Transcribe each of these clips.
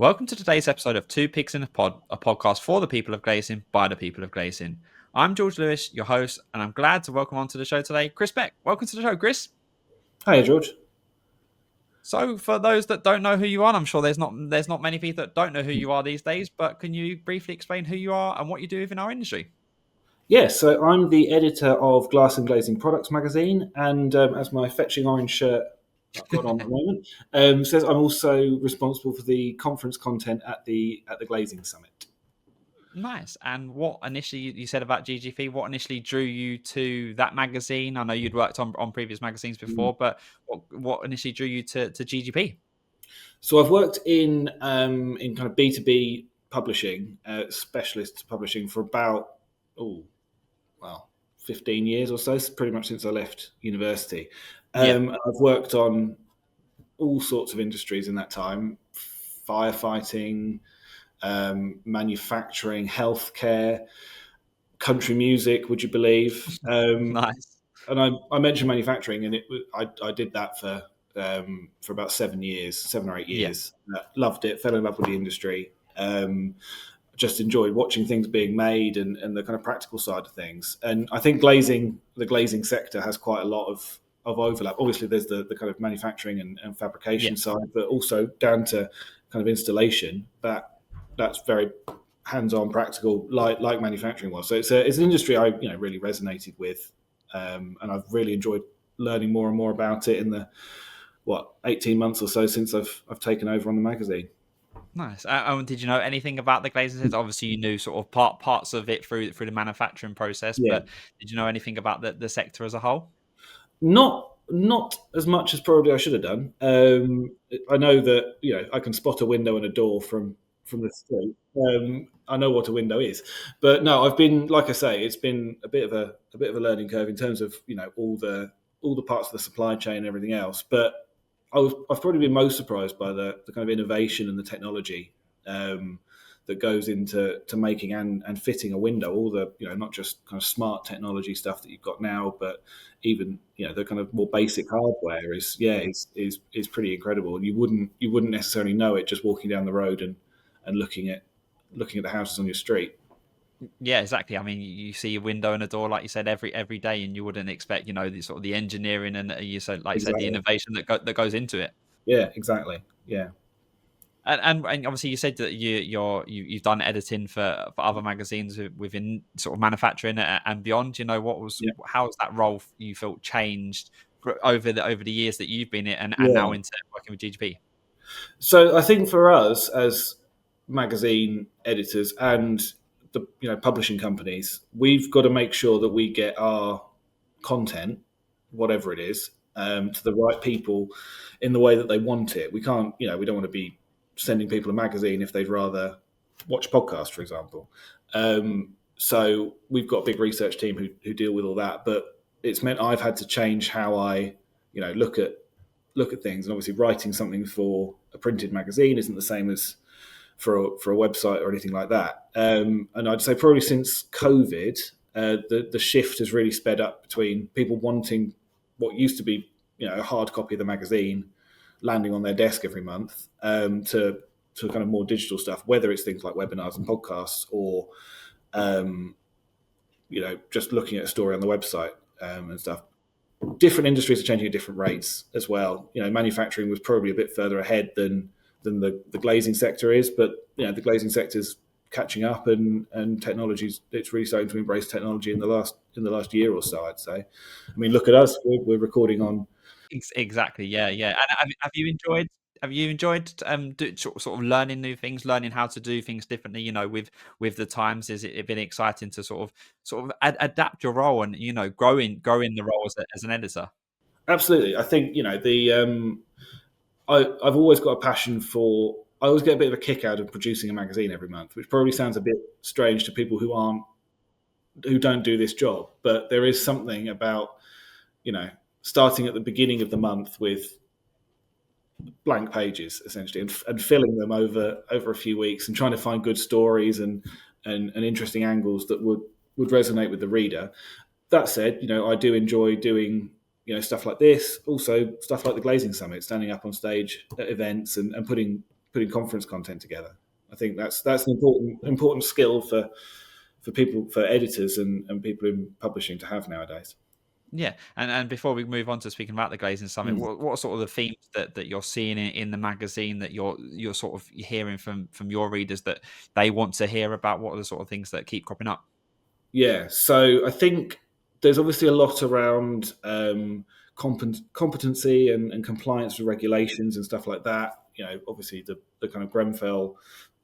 Welcome to today's episode of Two Pigs in a Pod, a podcast for the people of glazing by the people of glazing. I'm George Lewis, your host, and I'm glad to welcome onto the show today Chris Beck. Welcome to the show, Chris. Hi, George. So, for those that don't know who you are, and I'm sure there's not many people that don't know who you are these days, but can you briefly explain who you are and what you do within our industry? Yes, so I'm the editor of Glass and Glazing Products magazine, and as my fetching orange shirt I've got on at the moment says, I'm also responsible for the conference content at the Glazing Summit. Nice. And what initially you said about GGP, what initially drew you to that magazine? I know you'd worked on previous magazines before, but what initially drew you to GGP? So I've worked in kind of B2B publishing, specialist publishing for about 15 years or so, pretty much since I left university. I've worked on all sorts of industries in that time: firefighting, manufacturing, healthcare, country music. Would you believe? Nice. And I mentioned manufacturing, and I did that for about 7 or 8 years. Loved it. Fell in love with the industry. Just enjoyed watching things being made and the kind of practical side of things. And I think the glazing sector has quite a lot of overlap. Obviously, there's the kind of manufacturing and fabrication side, but also down to kind of installation. That's very hands-on, practical, like manufacturing was. So it's an industry I really resonated with, and I've really enjoyed learning more and more about it in the 18 months or so since I've taken over on the magazine. Nice. Did you know anything about the glazing sector? Obviously, you knew sort of parts of it through the manufacturing process, Yeah. but did you know anything about the sector as a whole? Not as much as probably I should have done. I know that I can spot a window and a door from the street. I know what a window is, but no, I've been, like I say, it's been a bit of a learning curve in terms of all the parts of the supply chain and everything else. But I've probably been most surprised by the kind of innovation and the technology that goes into making and fitting a window. All the not just kind of smart technology stuff that you've got now, but even the kind of more basic hardware is pretty incredible. And you wouldn't necessarily know it just walking down the road and looking at the houses on your street. Yeah, exactly. I mean, you see a window and a door, like you said, every day, and you wouldn't expect, the sort of the engineering and you said, like you said, the innovation that goes into it. Yeah, exactly. Yeah. And obviously, you said that you've done editing for other magazines within sort of manufacturing and beyond. How has that role you felt changed over the years that you've been in and now into working with GGP? So I think for us as magazine editors and the publishing companies, we've got to make sure that we get our content, whatever it is, to the right people in the way that they want it. We can't, we don't want to be sending people a magazine if they'd rather watch podcasts, for example. So we've got a big research team who deal with all that, but it's meant I've had to change how I, look at things. And obviously, writing something for a printed magazine isn't the same as for a website or anything like that. And I'd say probably since COVID, the shift has really sped up between people wanting what used to be a hard copy of the magazine landing on their desk every month to kind of more digital stuff, whether it's things like webinars and podcasts or just looking at a story on the website and stuff. Different industries are changing at different rates as well. Manufacturing was probably a bit further ahead than the glazing sector is, but the glazing sector's catching up, and it's really starting to embrace technology in the last year or so, I'd say. I mean, look at us. We're recording on. Exactly. Yeah. And have you enjoyed? Have you enjoyed sort of learning new things, learning how to do things differently? With the times, has it been exciting to sort of adapt your role and growing the role as an editor? Absolutely, I think I've always got a passion for. I always get a bit of a kick out of producing a magazine every month, which probably sounds a bit strange to people who don't do this job. But there is something about starting at the beginning of the month with blank pages essentially and filling them over a few weeks and trying to find good stories and interesting angles that would resonate with the reader. That said, I do enjoy doing stuff like this, also stuff like the Glazing Summit, standing up on stage at events and putting putting conference content together. I think that's an important skill for people, for editors and people in publishing to have nowadays. Yeah, and before we move on to speaking about the Glazing Summit, what are sort of the themes that you're seeing in the magazine that you're sort of hearing from your readers that they want to hear about? What are the sort of things that keep cropping up? Yeah, so I think there's obviously a lot around competency and compliance with regulations and stuff like that. Obviously the kind of Grenfell,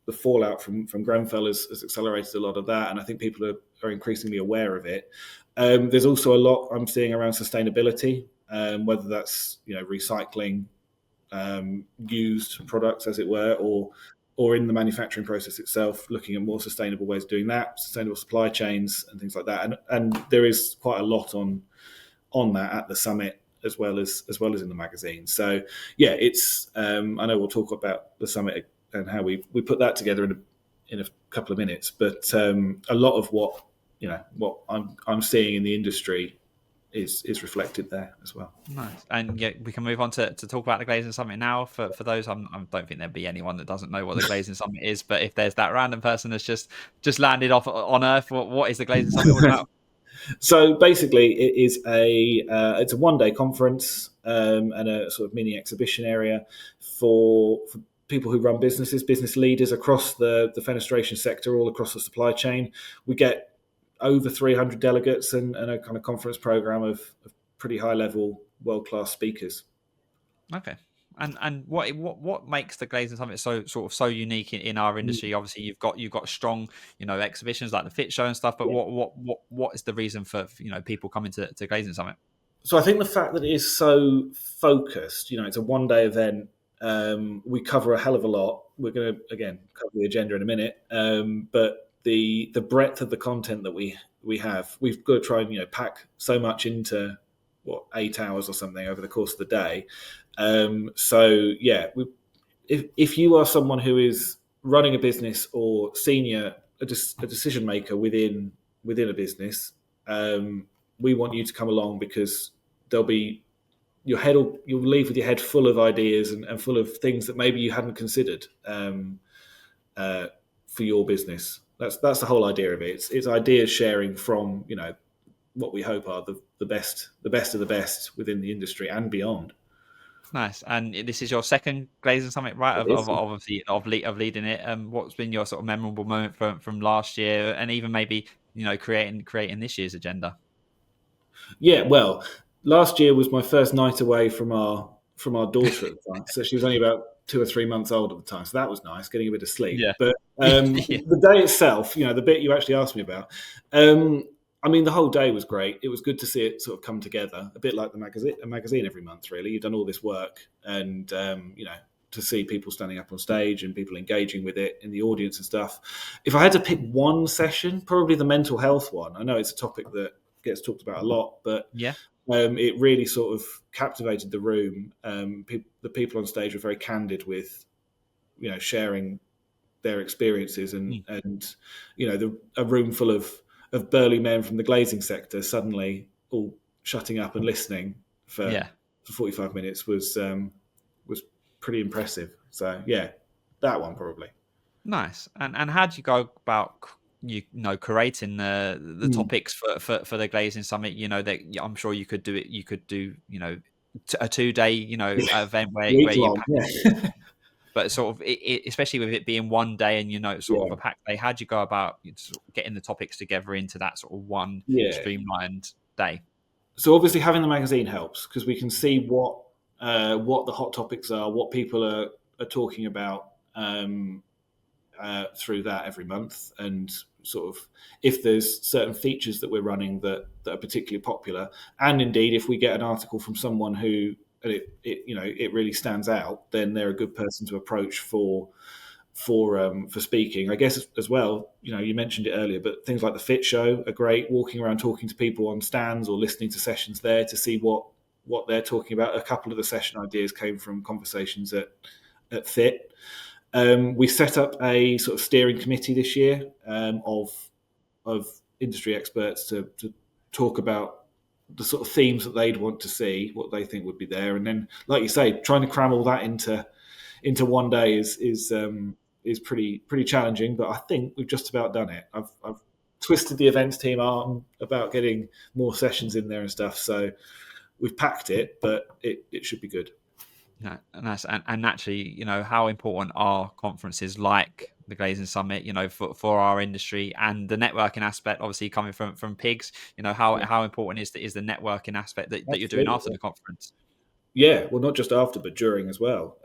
the fallout from Grenfell has accelerated a lot of that, and I think people are increasingly aware of it. There's also a lot I'm seeing around sustainability, whether that's recycling used products, as it were, or in the manufacturing process itself, looking at more sustainable ways of doing that, sustainable supply chains and things like that. And there is quite a lot on that at the summit as well as in the magazine. So yeah, it's I know we'll talk about the summit and how we put that together in a couple of minutes, but a lot of what I'm seeing in the industry is reflected there as well. Nice. And yeah, we can move on to talk about the Glazing Summit now. For those, I don't think there'd be anyone that doesn't know what the Glazing Summit is. But if there's that random person that's just landed off on Earth, what is the Glazing Summit all about? So basically, it's a 1-day conference and a sort of mini exhibition area for people who run businesses, business leaders across the fenestration sector, all across the supply chain. We get over 300 delegates and a kind of conference program of pretty high level, world class speakers. Okay. And what makes the Glazing Summit so unique in our industry? Obviously, you've got strong exhibitions like the Fit Show and stuff. But what is the reason for people coming to Glazing Summit? So I think the fact that it is so focused, it's a 1-day event. We cover a hell of a lot. We're going to again cover the agenda in a minute, but the breadth of the content that we have, we've got to try and pack so much into 8 hours or something over the course of the day. So yeah, if you are someone who is running a business or a decision maker within a business, we want you to come along because you'll leave with your head full of ideas and full of things that maybe you hadn't considered for your business. That's the whole idea of it. It's ideas sharing from what we hope are the best of the best within the industry and beyond. Nice. And this is your second Glazing Summit, right? Of leading it. What's been your sort of memorable moment from last year, and even maybe creating this year's agenda? Yeah, well, last year was my first night away from our daughter at the time, so she was only about 2 or 3 months old at the time. So that was nice, getting a bit of sleep. Yeah. But Yeah. the day itself, the bit you actually asked me about, the whole day was great. It was good to see it sort of come together, a bit like a magazine every month, really. You've done all this work, and to see people standing up on stage and people engaging with it in the audience and stuff. If I had to pick one session, probably the mental health one. I know it's a topic that gets talked about a lot, but Yeah. It really sort of captivated the room. The people on stage were very candid with, sharing their experiences, and a room full of burly men from the glazing sector suddenly all shutting up and listening for 45 minutes was pretty impressive. So yeah, that one probably. Nice. And how do you go about curating the topics for the Glazing Summit? That I'm sure you could do it. You could do a 2-day event where you long, pack yeah. but sort of especially with it being 1 day and sort of a packed day. How do you go about sort of getting the topics together into that sort of one streamlined day? So obviously having the magazine helps because we can see what the hot topics are, what people are talking about through that every month, and sort of if there's certain features that we're running that are particularly popular, and indeed if we get an article from someone who it really stands out, then they're a good person to approach for speaking. I guess as well, you mentioned it earlier, but things like the Fit Show are great. Walking around talking to people on stands or listening to sessions there to see what they're talking about. A couple of the session ideas came from conversations at Fit. We set up a sort of steering committee this year of industry experts to talk about the sort of themes that they'd want to see, what they think would be there, and then, like you say, trying to cram all that into into one day is pretty challenging. But I think we've just about done it. I've twisted the events team arm about getting more sessions in there and stuff. So we've packed it, but it should be good. No, and naturally, how important are conferences like the Glazing Summit, for our industry, and the networking aspect, obviously coming from PiGs, Yeah, how important is the networking aspect that you're doing absolutely. after the conference? Yeah, well, not just after, but during as well.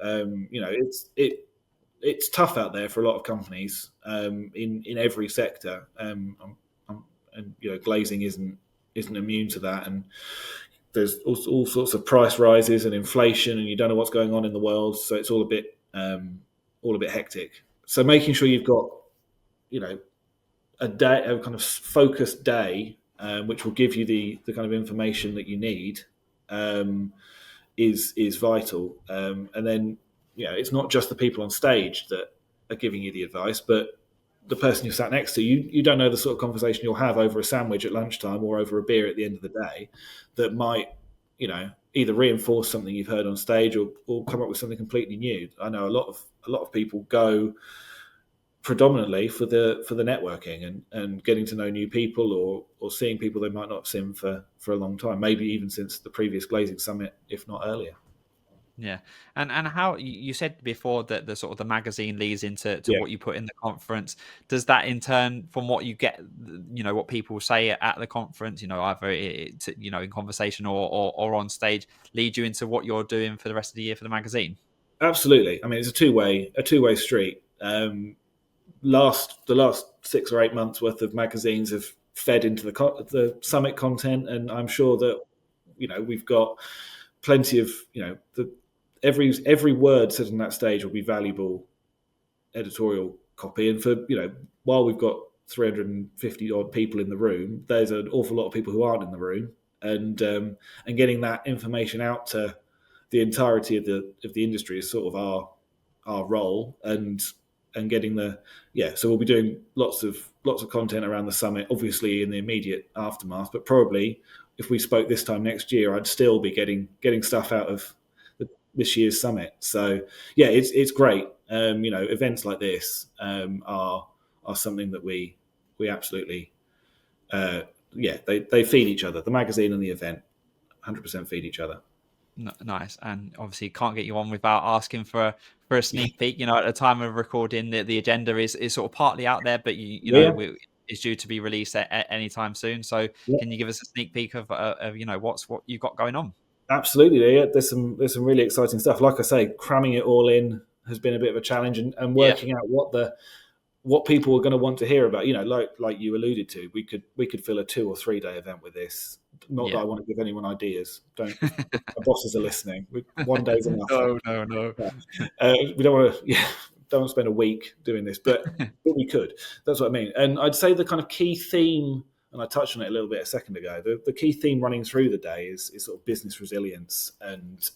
It's tough out there for a lot of companies in every sector. And glazing isn't immune to that. And there's all sorts of price rises and inflation, and you don't know what's going on in the world, so it's all a bit hectic. So making sure you've got a day, a kind of focused day, which will give you the kind of information that you need, um, is vital. And then it's not just the people on stage that are giving you the advice, but the person you're sat next to. You don't know the sort of conversation you'll have over a sandwich at lunchtime or over a beer at the end of the day that might either reinforce something you've heard on stage or come up with something completely new. I know a lot of people go predominantly for the networking and getting to know new people or seeing people they might not have seen for a long time, maybe even since the previous Glazing Summit, if not earlier. Yeah, and how you said before that the sort of the magazine leads into Yeah, what you put in the conference. Does that in turn, from what you get, what people say at the conference, either in conversation or on stage, lead you into what you're doing for the rest of the year for the magazine? absolutely. I mean, it's a two way street. The last 6 or 8 months worth of magazines have fed into the summit content, and I'm sure that we've got plenty of every word said on that stage will be valuable editorial copy. And for while we've got 350 odd people in the room, there's an awful lot of people who aren't in the room, and getting that information out to the entirety of the industry is sort of our role. And getting the so we'll be doing lots of content around the summit, obviously in the immediate aftermath, but probably if we spoke this time next year, I'd still be getting stuff out of this year's summit. So yeah, it's great. Events like this are something that we absolutely they feed each other. The magazine and the event 100% feed each other. Nice, and obviously can't get you on without asking for a sneak peek. At the time of recording, the agenda is sort of partly out there, but Yeah, is due to be released at any time soon. So, yeah, can you give us a sneak peek of what you've got going on? absolutely. Yeah, there's some really exciting stuff. Like I say, cramming it all in has been a bit of a challenge, and Yeah, working out what people are going to want to hear about. Like you alluded to, we could fill a 2 or 3 day event with this. Not that yeah. I want to give anyone ideas. Don't. If my bosses are listening, one day's enough. No, no, no. Yeah. We don't want to. Yeah, don't want to spend a week doing this, but we could. That's what I mean. And I'd say the kind of key theme, and I touched on it a little bit a second ago. The key theme running through the day is sort of business resilience and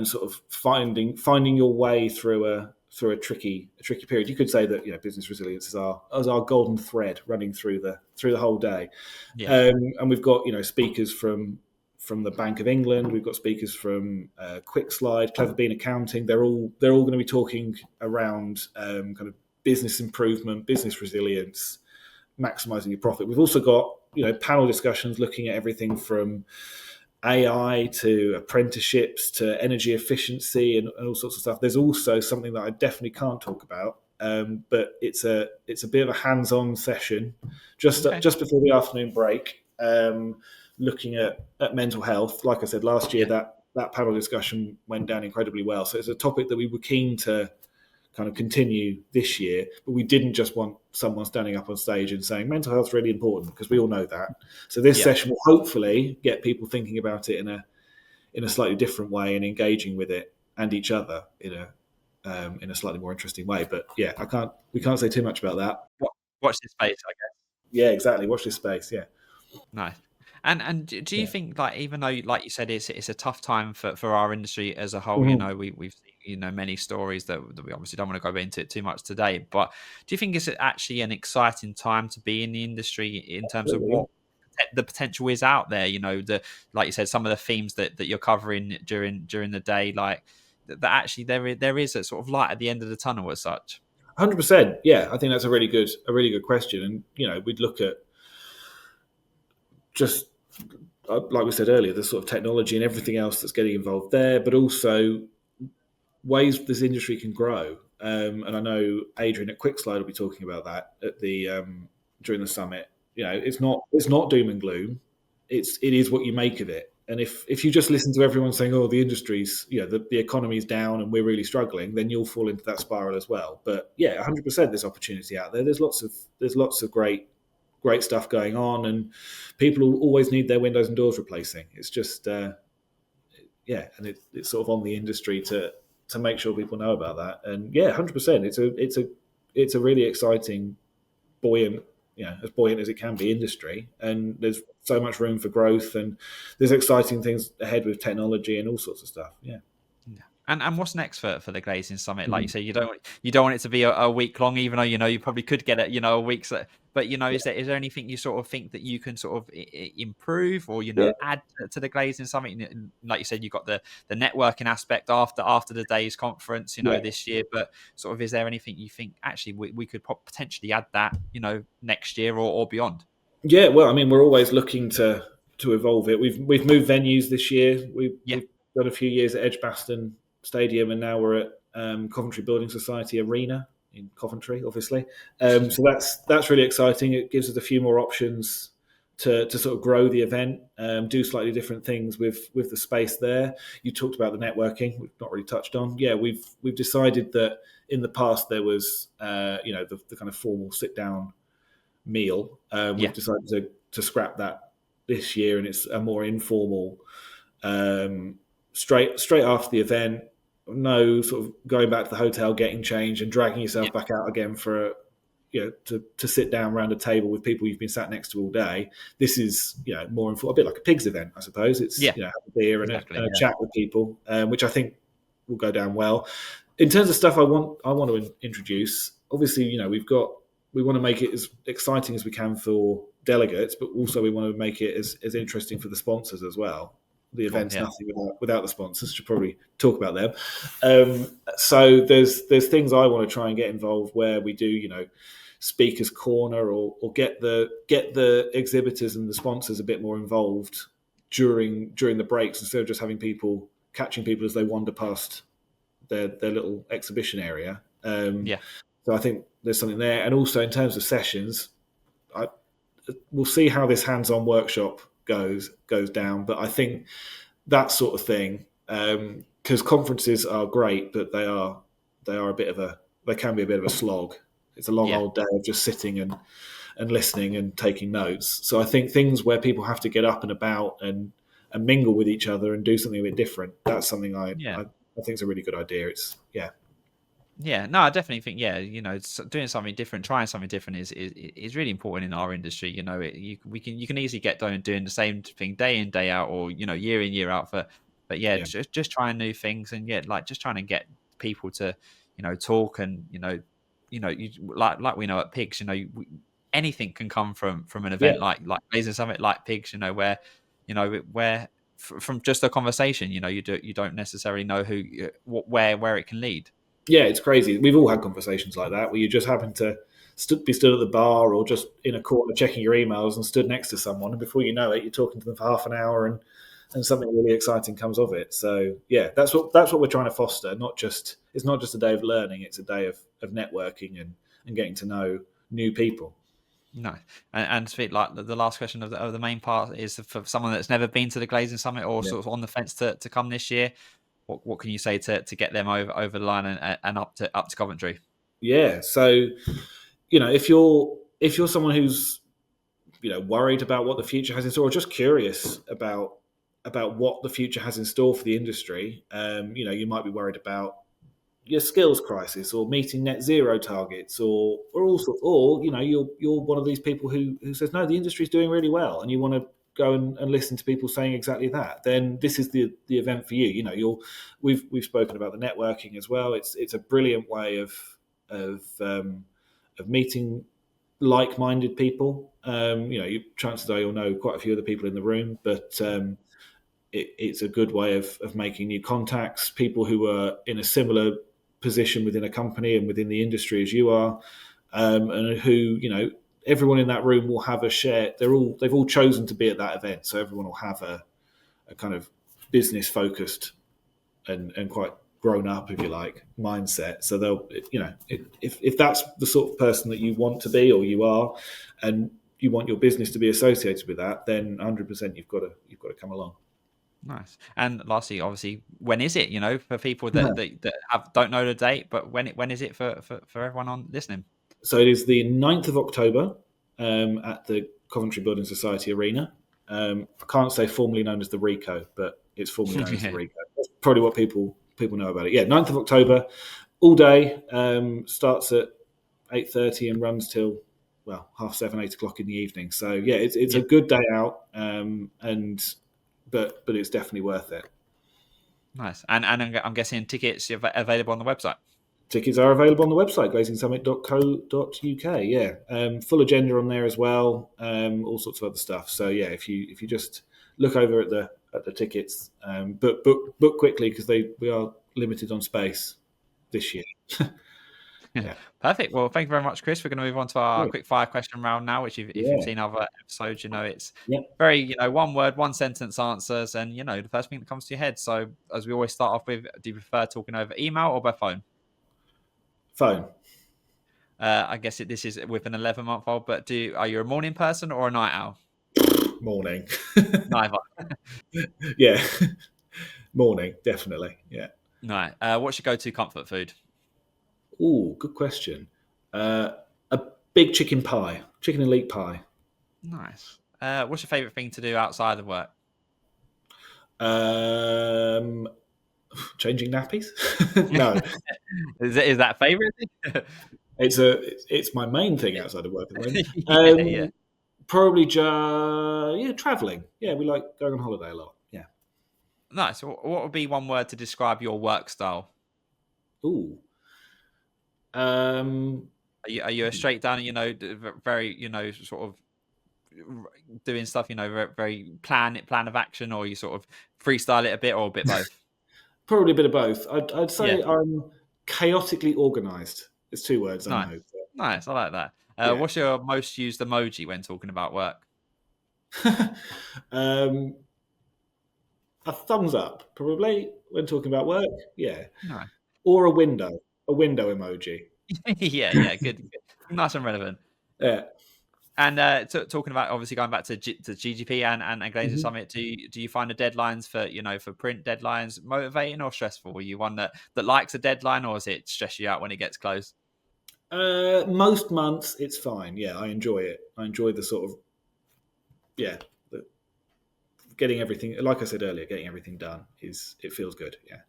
sort of finding your way through a tricky period. You could say that business resilience is our golden thread running through the whole day. Yeah, And we've got speakers from the Bank of England. We've got speakers from QuickSlide, Clever Bean Accounting. They're all going to be talking around kind of business improvement, business resilience, maximizing your profit. We've also got panel discussions looking at everything from AI to apprenticeships to energy efficiency and all sorts of stuff. There's also something that I definitely can't talk about, but it's a bit of a hands-on session okay, just before the afternoon break, looking at mental health. Like I said last year, yeah, that panel discussion went down incredibly well. So it's a topic that we were keen to kind of continue this year, but we didn't just want someone standing up on stage and saying mental health is really important, because we all know that. So this yeah. session will hopefully get people thinking about it in a slightly different way and engaging with it and each other in a slightly more interesting way. But yeah, we can't say too much about that. Watch this space, I guess. Yeah, exactly. Watch this space. Yeah. Nice. And do you Yeah. think, like, even though, like you said, it's a tough time for our industry as a whole, Mhm. we've seen, many stories that we obviously don't want to go into it too much today, but do you think it's actually an exciting time to be in the industry in terms of Absolutely. what the potential is out there? Like you said, some of the themes that you're covering during the day, like, that actually there is a sort of light at the end of the tunnel as such? 100%. Yeah, I think that's a really good question. And we'd look at just like we said earlier, the sort of technology and everything else that's getting involved there, but also ways this industry can grow. And I know Adrian at QuickSlide will be talking about that at the during the summit. It's not doom and gloom. It is what you make of it. And if you just listen to everyone saying, "Oh, the industry's the economy's down and we're really struggling," then you'll fall into that spiral as well. But yeah, 100%, there's opportunity out there. There's lots of great stuff going on, and people will always need their windows and doors replacing. It's just and it's sort of on the industry to make sure people know about that. And yeah, 100%, it's a really exciting, buoyant, as buoyant as it can be industry, and there's so much room for growth, and there's exciting things ahead with technology and all sorts of stuff. Yeah. Yeah. And what's next for the Glazing Summit? Like you Mhm. say, you don't want it to be a week long, even though you probably could get it a week. But Yeah. is there anything you sort of think that you can sort of improve or Yeah. add to the Glazing Summit? Like you said, you've got the networking aspect after the day's conference, Yeah. this year. But sort of, is there anything you think actually we could potentially add that next year or beyond? Yeah, well, I mean, we're always looking to evolve it. We've moved venues this year. Yeah, We've done a few years at Edgbaston Stadium, and now we're at Coventry Building Society Arena in Coventry, obviously. So that's really exciting. It gives us a few more options to sort of grow the event, do slightly different things with the space there. You talked about the networking, we've not really touched on. Yeah, we've decided that in the past there was the kind of formal sit down meal. We've yeah, decided to scrap that this year, and it's a more informal, straight after the event. No sort of going back to the hotel, getting changed, and dragging yeah, yourself back out again for to sit down around a table with people you've been sat next to all day. This is more informal, a bit like a PiGs event, I suppose. It's yeah, have a beer and exactly. a Yeah, chat with people, which I think will go down well. In terms of stuff I want to introduce, obviously, we want to make it as exciting as we can for delegates, but also we want to make it as interesting for the sponsors as well. The cool. event's Yeah, nothing without the sponsors. Should probably talk about them. So there's things I want to try and get involved where we do speakers corner, or get the exhibitors and the sponsors a bit more involved during the breaks, instead of just having people catching people as they wander past their little exhibition area. yeah, So I think there's something there, and also in terms of sessions, I, we'll see how this hands-on workshop goes down. But I think that sort of thing, because conferences are great, but they are they can be a bit of a slog. It's a long yeah. old day of just sitting and listening and taking notes. So I think things where people have to get up and about and mingle with each other and do something a bit different. That's something Yeah. I think is a really good idea. It's yeah. Yeah, no, I definitely think doing something different, trying something different is really important in our industry. You can easily get doing the same thing day in day out, or year in year out but yeah, Yeah. just trying new things, and like just trying to get people to talk, and like we know at Pigs, anything can come from an Yeah. event like Glazing Summit, like Pigs, where from just a conversation, you don't necessarily know where it can lead. Yeah, it's crazy. We've all had conversations like that where you just happen to be stood at the bar or just in a corner checking your emails and stood next to someone, and before you know it, you're talking to them for half an hour, and something really exciting comes of it. So yeah, that's what we're trying to foster. It's not just a day of learning; it's a day of networking and getting to know new people. No, and to be like the last question of the main part is for someone that's never been to the Glazing Summit, or Yeah. sort of on the fence to come this year. What can you say to get them over the line and up to Coventry? Yeah. So if you're someone who's worried about what the future has in store, or just curious about what the future has in store for the industry, you might be worried about your skills crisis, or meeting net zero targets, or all sorts, or you're one of these people who says no, the industry's doing really well, and you want to go and listen to people saying exactly that. Then this is the event for you. We've spoken about the networking as well. It's a brilliant way of meeting like-minded people. Chances are you'll know quite a few of the people in the room, but it's a good way of making new contacts, people who are in a similar position within a company and within the industry as you are, and who, everyone in that room will have a share. They've all chosen to be at that event, so everyone will have a kind of business focused and quite grown up, if you like, mindset. So they'll, if that's the sort of person that you want to be or you are, and you want your business to be associated with that, then 100% you've got to come along. Nice. And lastly, obviously, when is it? For people that don't know the date, but when is it for everyone on listening? So it is the 9th of October at the Coventry Building Society Arena. I can't say formally known as the Rico, but it's formally known as the Rico. That's probably what people know about it. Yeah, 9th of October, all day. Starts at 8:30 and runs till 7:30, 8 o'clock in the evening. So yeah, it's a good day out, but it's definitely worth it. Nice. And I'm guessing tickets are available on the website. Tickets are available on the website, glazingsummit.co.uk. Yeah, full agenda on there as well. All sorts of other stuff. So yeah, if you just look over at the tickets, but book quickly because we are limited on space this year. Yeah. Perfect. Well, thank you very much, Chris. We're going to move on to our quick fire question round now, which if you've seen other episodes, it's very, one word, one sentence answers, and the first thing that comes to your head. So as we always start off with, do you prefer talking over email or by phone? Phone. I guess this is with an 11-month-old, but are you a morning person or a night owl? Morning. Neither. Yeah. Morning, definitely. Yeah. Right. What's your go-to comfort food? Oh, good question. A big chicken and leek pie. Nice. What's your favourite thing to do outside of work? Changing nappies. No. Is that favourite? It's my main thing outside of work at the moment. Probably traveling. Yeah, we like going on holiday a lot. Yeah. Nice. What would be one word to describe your work style? Ooh. Are you a straight down, very, sort of doing stuff, very plan of action, or you sort of freestyle it a bit, or a bit both? Probably a bit of both. I'd say I'm chaotically organised. It's 2 words. Nice. I know. Nice. I like that. What's your most used emoji when talking about work? A thumbs up, probably, when talking about work. Yeah. Nice. Or a window emoji. Yeah, good. Nice and relevant. Yeah. And talking about, obviously, going back to GGP and Glazing Summit, do you find the deadlines for print deadlines motivating or stressful? Are you one that likes a deadline, or does it stress you out when it gets close? Most months it's fine. Yeah, I enjoy it. I enjoy the sort of getting everything. Like I said earlier, getting everything done it feels good. Yeah.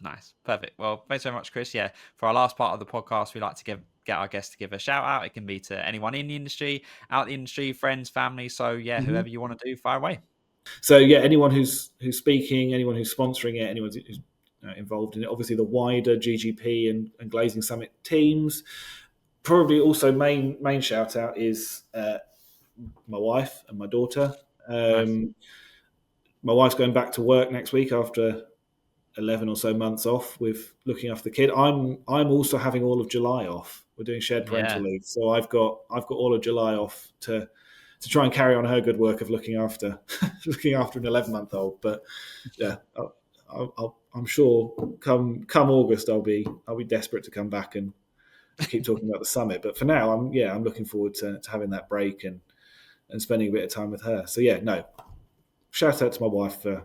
Nice. Perfect. Well, thanks very much, Chris. Yeah. For our last part of the podcast, we like to get our guests to give a shout out. It can be to anyone in the industry, out the industry, friends, family. So yeah, whoever you want to do, fire away. So yeah, anyone who's speaking, anyone who's sponsoring it, anyone who's involved in it. Obviously, the wider GGP and Glazing Summit teams. Probably also main shout out is my wife and my daughter. Nice. My wife's going back to work next week after 11 or so months off with looking after the kid. I'm also having all of July off. We're doing shared parental leave, so I've got all of July off to try and carry on her good work of looking after an 11-month-old. But yeah, I'm sure come August I'll be desperate to come back and keep talking about the summit. But for now, I'm looking forward to having that break and spending a bit of time with her. So yeah, no, shout out to my wife for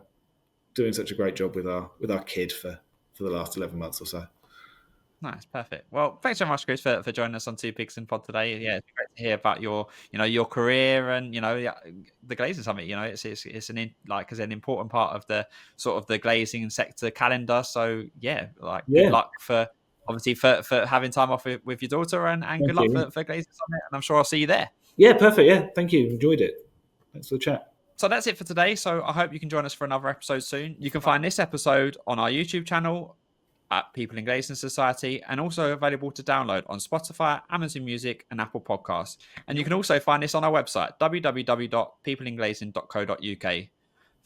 doing such a great job with our kid for the last 11 months or so. Nice, perfect. Well, thanks so much, Chris, for joining us on Two Pigs in Pod today. Yeah, it's great to hear about your career and the Glazing Summit. It's an important part of the sort of the glazing sector calendar. So yeah, good luck for having time off with your daughter, and good luck for Glazing Summit. And I'm sure I'll see you there. Yeah, perfect. Yeah, thank you. Enjoyed it. Thanks for the chat. So that's it for today. So I hope you can join us for another episode soon. You can find this episode on our YouTube channel at People in Glazing Society, and also available to download on Spotify, Amazon Music, and Apple Podcasts. And you can also find this on our website, www.peopleinglazing.co.uk.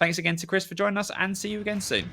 Thanks again to Chris for joining us, and see you again soon.